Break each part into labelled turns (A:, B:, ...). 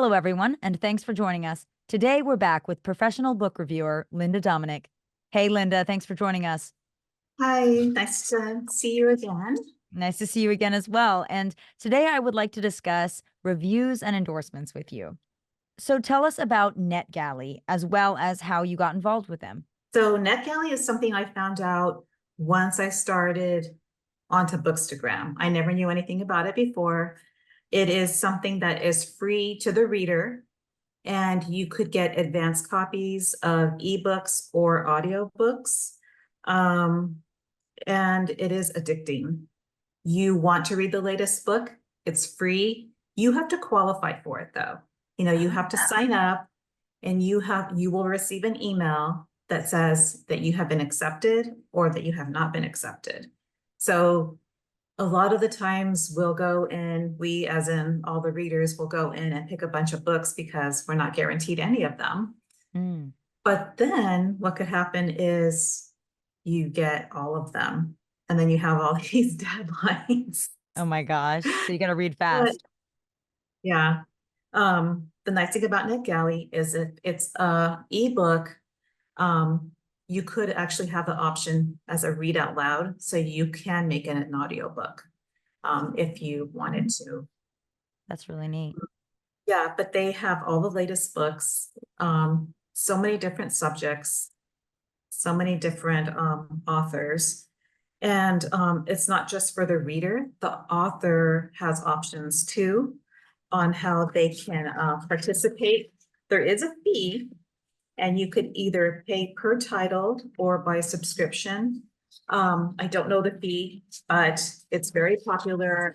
A: Hello, everyone, and thanks for joining us. Today, we're back with professional book reviewer Linda Dominick. Hey, Linda, thanks for joining us.
B: Hi, nice to see you again.
A: Nice to see you again as well. And today, I would like to discuss reviews and endorsements with you. So tell us about NetGalley, as well as how you got involved with them.
B: So NetGalley is something I found out once I started onto Bookstagram. I never knew anything about it before. It is something that is free to the reader, and you could get advanced copies of ebooks or audiobooks. And it is addicting. You want to read the latest book, it's free. You have to qualify for it though. You have to sign up, and you will receive an email that says that you have been accepted or that you have not been accepted. So a lot of the times we'll go in, we as in all the readers will go in and pick a bunch of books because we're not guaranteed any of them.
A: Mm.
B: But then what could happen is you get all of them, and then you have all these deadlines.
A: Oh my gosh. So you got to read
B: But
A: fast.
B: yeah, the nice thing about NetGalley is if it's a ebook, you could actually have the option as a read out loud, so you can make it an audiobook, if you wanted to.
A: That's really neat.
B: Yeah, but they have all the latest books, so many different subjects, so many different authors. And it's not just for the reader, the author has options too on how they can participate. There is a fee, and you could either pay per title or by subscription. I don't know the fee, but it's very popular.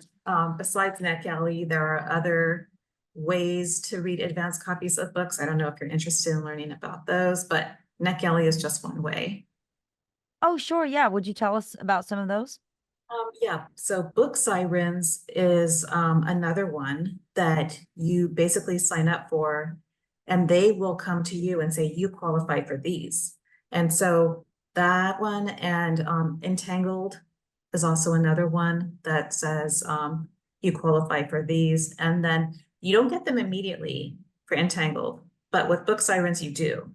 B: Besides NetGalley, there are other ways to read advanced copies of books. I don't know if you're interested in learning about those, but NetGalley is just one way.
A: Oh, sure. Yeah. Would you tell us about some of those?
B: Yeah, so Book Sirens is another one that you basically sign up for, and they will come to you and say, you qualify for these. And so that one, and Entangled is also another one that says you qualify for these. And then you don't get them immediately for Entangled, but with Book Sirens, you do.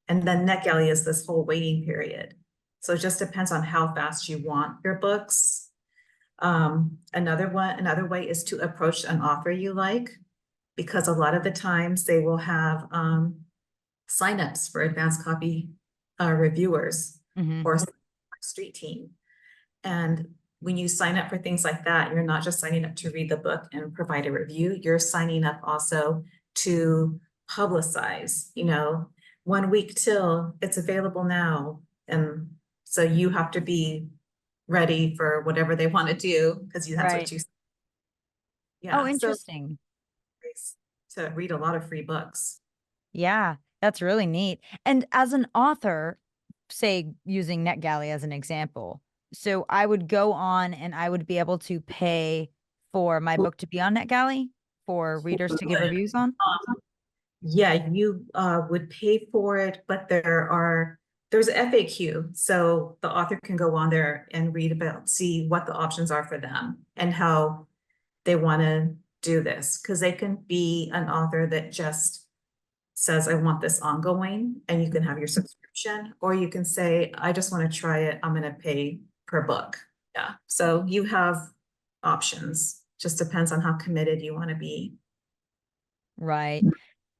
B: And then NetGalley is this whole waiting period. So it just depends on how fast you want your books. Another way is to approach an author you like, because a lot of the times they will have signups for advanced copy reviewers
A: Hmm.
B: or street team. And when you sign up for things like that, you're not just signing up to read the book and provide a review, you're signing up also to publicize, 1 week till it's available now. And so you have to be ready for whatever they want to do, because that's what
A: Right.
B: you,
A: Oh,
B: yeah. So
A: interesting.
B: it's to read a lot of free books.
A: Yeah, that's really neat. And as an author, say using NetGalley as an example, so I would go on and I would be able to pay for my book to be on NetGalley for readers to give reviews on.
B: Yeah, you would pay for it, but there's a FAQ, so the author can go on there and read about, see what the options are for them and how they want to do this, because they can be an author that just says, I want this ongoing, and you can have your subscription, or you can say, I just want to try it, I'm going to pay per book. Yeah, so you have options, just depends on how committed you want to be.
A: Right.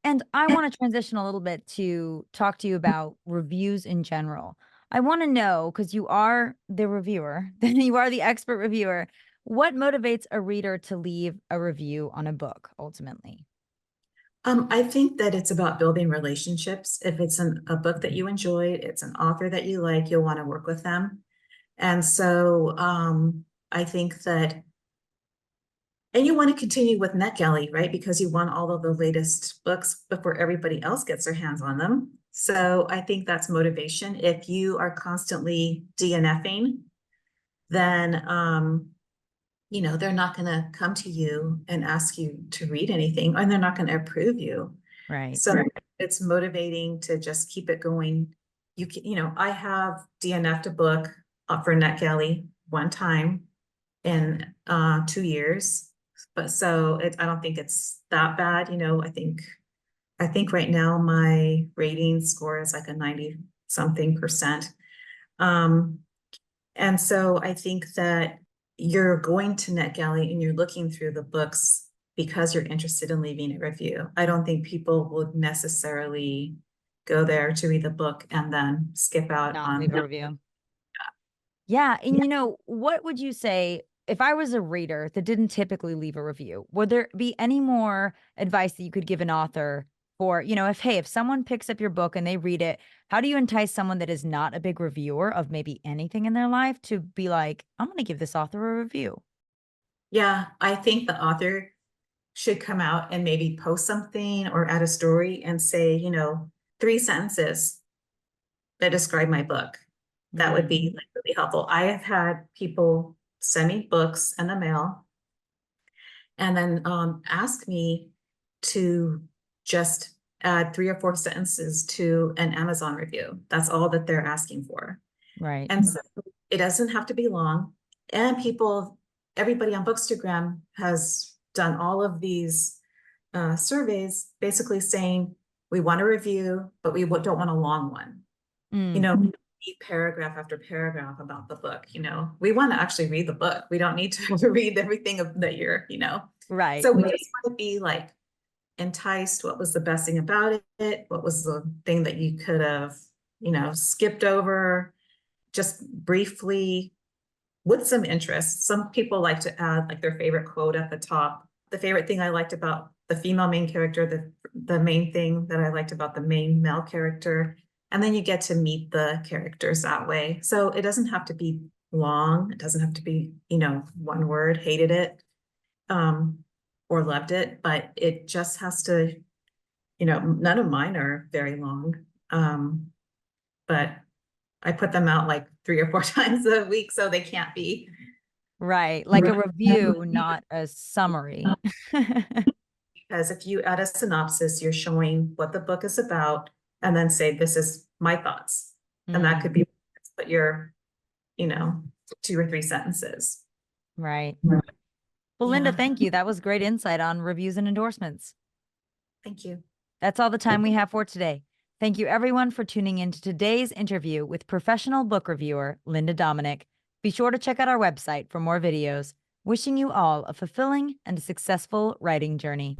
A: And I want to transition a little bit to talk to you about reviews in general. I want to know, because you are the reviewer, then you are the expert reviewer, what motivates a reader to leave a review on a book ultimately?
B: I think that it's about building relationships. If it's a book that you enjoyed, it's an author that you like, you'll want to work with them. And so I think that, and you want to continue with NetGalley, right? Because you want all of the latest books before everybody else gets their hands on them. So I think that's motivation. If you are constantly DNFing, then they're not going to come to you and ask you to read anything, and they're not going to approve you.
A: Right.
B: So it's motivating to just keep it going. I have DNF'd a book for NetGalley one time in 2 years. But so I don't think it's that bad, you know, I think right now my rating score is like a 90 something percent. Um, and so I think that you're going to NetGalley and you're looking through the books because you're interested in leaving a review. I don't think people would necessarily go there to read the book and then skip out
A: Not
B: on.
A: leave a review. Yeah, and what would you say if I was a reader that didn't typically leave a review? Would there be any more advice that you could give an author for, if hey, if someone picks up your book and they read it, how do you entice someone that is not a big reviewer of maybe anything in their life to be like, I'm going to give this author a review?
B: Yeah, I think the author should come out and maybe post something or add a story and say, you know, 3 sentences that describe my book. That would
A: Mm,
B: be like really helpful. I have had people send me books in the mail and then ask me to just add 3 or 4 sentences to an Amazon review. That's all that they're asking for.
A: right.
B: And so it doesn't have to be long. And everybody on Bookstagram has done all of these surveys basically saying, we want a review, but we don't want a long one. You
A: Mm,
B: know, read paragraph after paragraph about the book, you know, we want to actually read the book. We don't need to, to read everything that you're, you know.
A: right.
B: So we just want to be like enticed. What was the best thing about it? What was the thing that you could have, you know, skipped over just briefly with some interest? Some people like to add like their favorite quote at the top. The favorite thing I liked about the female main character, the main thing that I liked about the main male character. And then you get to meet the characters that way. So it doesn't have to be long. It doesn't have to be, you know, one word, hated it, um, or loved it, but it just has to, you know, none of mine are very long. But I put them out like 3 or 4 times a week, so they can't be.
A: Right. Like a review, not a summary.
B: Because if you add a synopsis, you're showing what the book is about and then say, this is my thoughts. And that
A: Mm,
B: could be what your, you know, 2 or 3 sentences.
A: right.
B: Right.
A: Well, Linda,
B: Yeah,
A: thank you. That was great insight on reviews and endorsements.
B: thank you.
A: That's all the time we have for today. Thank you, everyone, for tuning in to today's interview with professional book reviewer Linda Dominick. Be sure to check out our website for more videos. Wishing you all a fulfilling and successful writing journey.